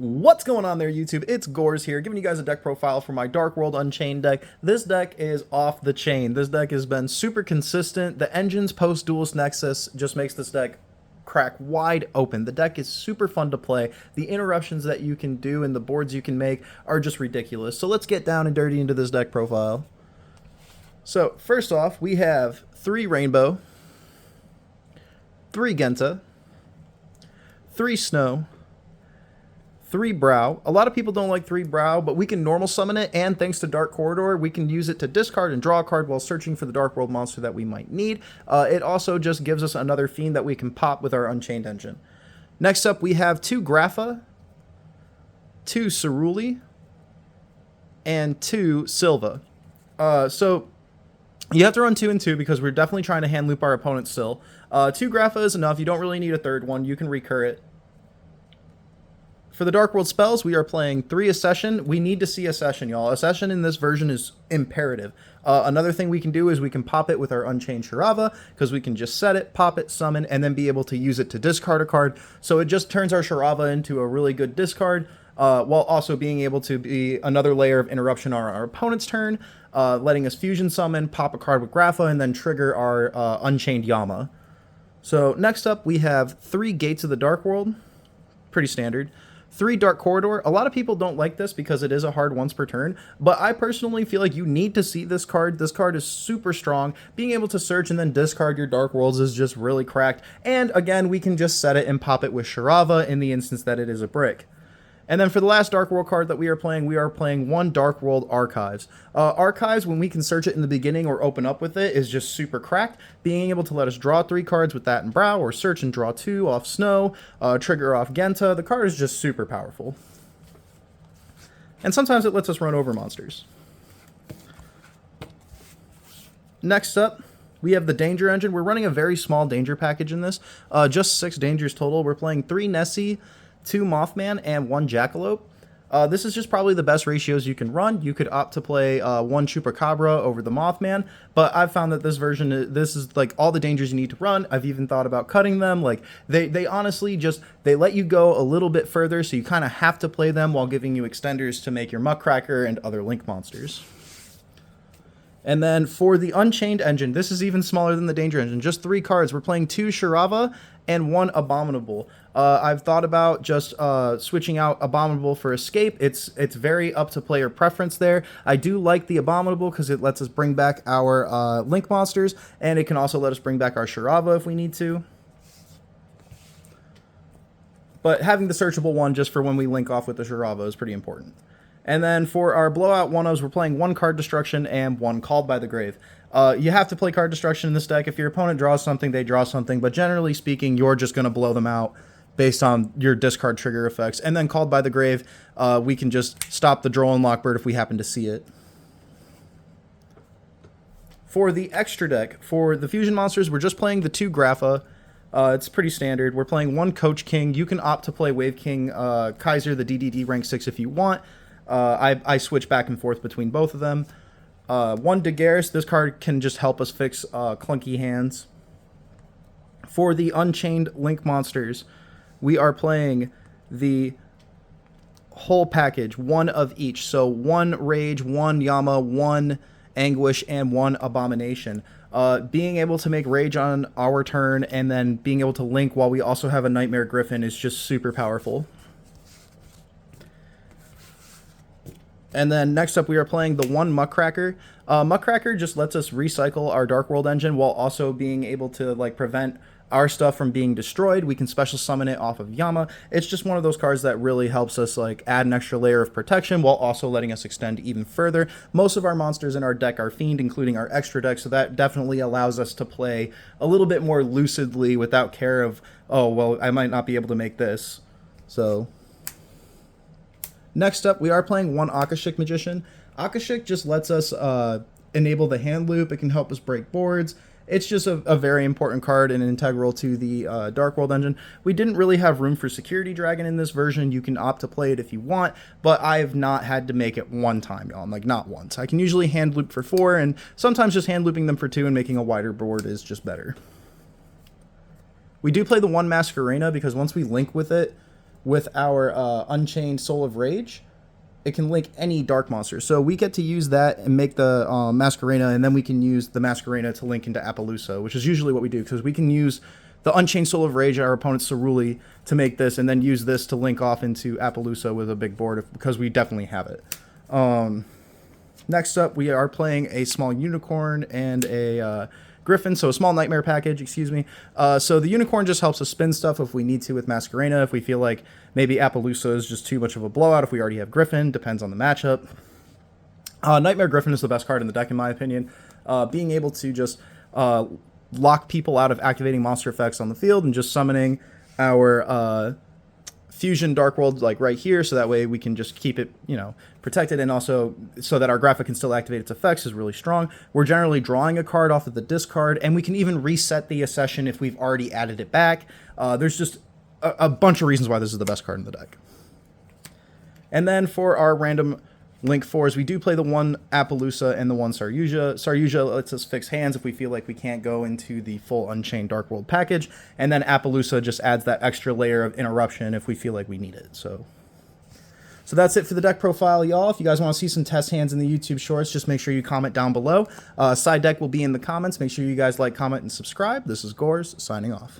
What's going on there, YouTube? It's Gores here, giving you guys a deck profile for my Dark World Unchained deck. This deck is off the chain. This deck has been super consistent. The engines post Duelist Nexus just makes this deck crack wide open. The deck is super fun to play. The interruptions that you can do and the boards you can make are just ridiculous. So let's get down and dirty into this deck profile. So first off, we have 3 Rainbow, 3 Genta, 3 Snow, 3 Brow. A lot of people don't like 3 Brow, but we can normal summon it, and thanks to Dark Corridor, we can use it to discard and draw a card while searching for the Dark World monster that we might need. It also just gives us another Fiend that we can pop with our Unchained engine. Next up, we have 2 Grapha, 2 Ceruli, and 2 Silva. So you have to run 2 and 2 because we're definitely trying to hand loop our opponent still. 2 Grapha is enough. You don't really need a third one. You can recur it. For the Dark World spells, we are playing 3 Accession. We need to see Accession, y'all. Accession in this version is imperative. Another thing we can do is we can pop it with our Unchained Shirava, because we can just set it, pop it, summon, and then be able to use it to discard a card. So it just turns our Shirava into a really good discard, while also being able to be another layer of interruption on our opponent's turn, letting us fusion summon, pop a card with Grapha, and then trigger our Unchained Yama. So next up, we have 3 Gates of the Dark World. Pretty standard. 3 Dark Corridor. A lot of people don't like this because it is a hard once per turn, but I personally feel like you need to see this card. This card is super strong. Being able to search and then discard your Dark Worlds is just really cracked. And again, we can just set it and pop it with Shirava in the instance that it is a brick. And then for the last Dark World card that we are playing 1 Dark World Archives. Archives, when we can search it in the beginning or open up with it, is just super cracked. Being able to let us draw 3 cards with that and Brow, or search and draw 2 off Snow, trigger off Genta. The card is just super powerful. And sometimes it lets us run over monsters. Next up, we have the Danger Engine. We're running a very small danger package in this. Just 6 dangers total. We're playing 3 Nessie, 2 Mothman, and 1 Jackalope. This is just probably the best ratios you can run. You could opt to play 1 Chupacabra over the Mothman, but I've found that this version, this is like all the dangers you need to run. I've even thought about cutting them. Like they honestly just, they let you go a little bit further, so you kind of have to play them while giving you extenders to make your Muckracker and other Link monsters. And then for the Unchained engine, this is even smaller than the Danger engine. Just 3 cards. We're playing 2 Shirava and 1 Abominable. I've thought about just switching out Abominable for Escape. It's very up to player preference there. I do like the Abominable because it lets us bring back our Link monsters, and it can also let us bring back our Shirava if we need to. But having the searchable one just for when we link off with the Shirava is pretty important. And then for our blowout 1-0s, we're playing 1 Card Destruction and 1 Called by the Grave. You have to play Card Destruction in this deck. If your opponent draws something, they draw something. But generally speaking, you're just going to blow them out based on your discard trigger effects. And then Called by the Grave, we can just stop the Droll and Lockbird if we happen to see it. For the extra deck, for the Fusion monsters, we're just playing the 2 Grapha. It's pretty standard. We're playing 1 Coach King. You can opt to play Wave King Kaiser, the DDD rank 6 if you want. I switch back and forth between both of them. 1 Daenerys. This card can just help us fix clunky hands. For the Unchained Link monsters, we are playing the whole package, 1 of each. So 1 Rage, 1 Yama, 1 Anguish, and 1 Abomination. Being able to make Rage on our turn and then being able to link while we also have a Nightmare Griffin is just super powerful. And then next up, we are playing the 1 Muckracker. Muckracker just lets us recycle our Dark World engine while also being able to like prevent our stuff from being destroyed. We can special summon it off of Yama. It's just one of those cards that really helps us like add an extra layer of protection while also letting us extend even further. Most of our monsters in our deck are Fiend, including our extra deck, so that definitely allows us to play a little bit more lucidly without care of, oh, well, I might not be able to make this. So next up, we are playing 1 Akashic Magician. Akashic just lets us enable the hand loop. It can help us break boards. It's just a very important card and integral to the Dark World engine. We didn't really have room for Security Dragon in this version. You can opt to play it if you want, but I have not had to make it 1 time, y'all. Like, not once. I can usually hand loop for 4, and sometimes just hand looping them for 2 and making a wider board is just better. We do play the 1 Masquerena because once we link with it, with our Unchained Soul of Rage, it can link any dark monster. So we get to use that and make the Masquerena, and then we can use the Masquerena to link into Appaloosa, which is usually what we do, because we can use the Unchained Soul of Rage, our opponent's Ceruli, to make this, and then use this to link off into Appaloosa with a big board, because we definitely have it. Next up, we are playing a small unicorn and a griffin, so a small nightmare package, excuse me. So the unicorn just helps us spin stuff if we need to with Masquerena, if we feel like maybe Appaloosa is just too much of a blowout, if we already have Griffin, depends on the matchup. Nightmare Griffin is the best card in the deck, in my opinion. Being able to just lock people out of activating monster effects on the field and just summoning our Fusion Dark World like right here, so that way we can just keep it, you know, protected, and also so that our graphic can still activate its effects is really strong. We're generally drawing a card off of the discard, and we can even reset the accession if we've already added it back. There's just a bunch of reasons why this is the best card in the deck. And then for our random Link 4s, we do play the one Appaloosa and the one Saryuja. Saryuja lets us fix hands if we feel like we can't go into the full Unchained Dark World package, and then Appaloosa just adds that extra layer of interruption if we feel like we need it. So that's it for the deck profile, y'all. If you guys want to see some test hands in the YouTube shorts, just make sure you comment down below. Side deck will be in the comments. Make sure you guys like, comment, and subscribe. This is Gores, signing off.